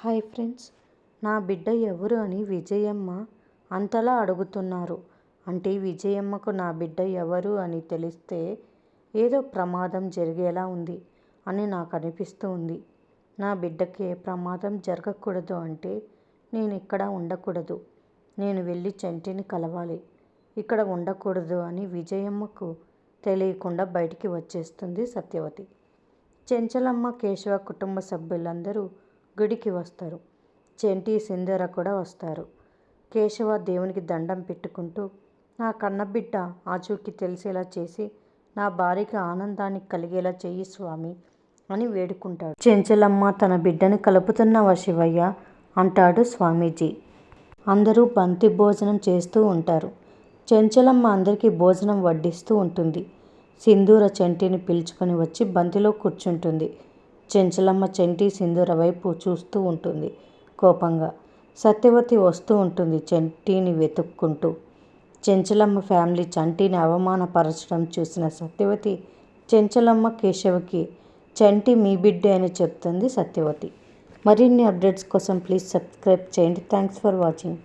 Hi friends, నా బిడ్డ ఎవరు అని విజయమ్మ అంతలా అడుగుతున్నారు. అంటే విజయమ్మకు నా బిడ్డ ఎవరు అని తెలిస్తే ఏదో ప్రమాదం జరిగేలా ఉంది అని నాకు అనిపిస్తూ ఉంది. నా బిడ్డకి ఏ ప్రమాదం జరగకూడదు అంటే నేను ఇక్కడ ఉండకూడదు. నేను వెళ్ళి చంటిని కలవాలి. ఇక్కడ ఉండకూడదు అని విజయమ్మకు తెలియకుండా బయటికి వచ్చేస్తుంది సత్యవతి. చెంచలమ్మ, కేశవ కుటుంబ సభ్యులందరూ గుడికి వస్తారు. చంటి, సింధూర కూడా వస్తారు. కేశవ దేవునికి దండం పెట్టుకుంటూ, నా కన్నబిడ్డ ఆచూకీ తెలిసేలా చేసి నా భార్యకి ఆనందాన్ని కలిగేలా చెయ్యి స్వామి అని వేడుకుంటాడు. చెంచలమ్మ, తన బిడ్డని కలుపుతున్నావా శివయ్య అంటాడు స్వామీజీ. అందరూ బంతి భోజనం చేస్తూ ఉంటారు. చెంచలమ్మ అందరికీ భోజనం వడ్డిస్తూ ఉంటుంది. సింధూర చంటిని పిలుచుకొని వచ్చి బంతిలో కూర్చుంటుంది. చెంచలమ్మ చంటి, సింధూర వైపు చూస్తూ ఉంటుంది కోపంగా. సత్యవతి వస్తూ ఉంటుంది చంటిని వెతుక్కుంటూ. చెంచలమ్మ ఫ్యామిలీ చంటిని అవమానపరచడం చూసిన సత్యవతి చెంచలమ్మ, కేశవకి చంటి మీ బిడ్డే అని చెప్తుంది సత్యవతి. మరిన్ని అప్డేట్స్ కోసం ప్లీజ్ సబ్స్క్రైబ్ చేయండి. Thanks for watching.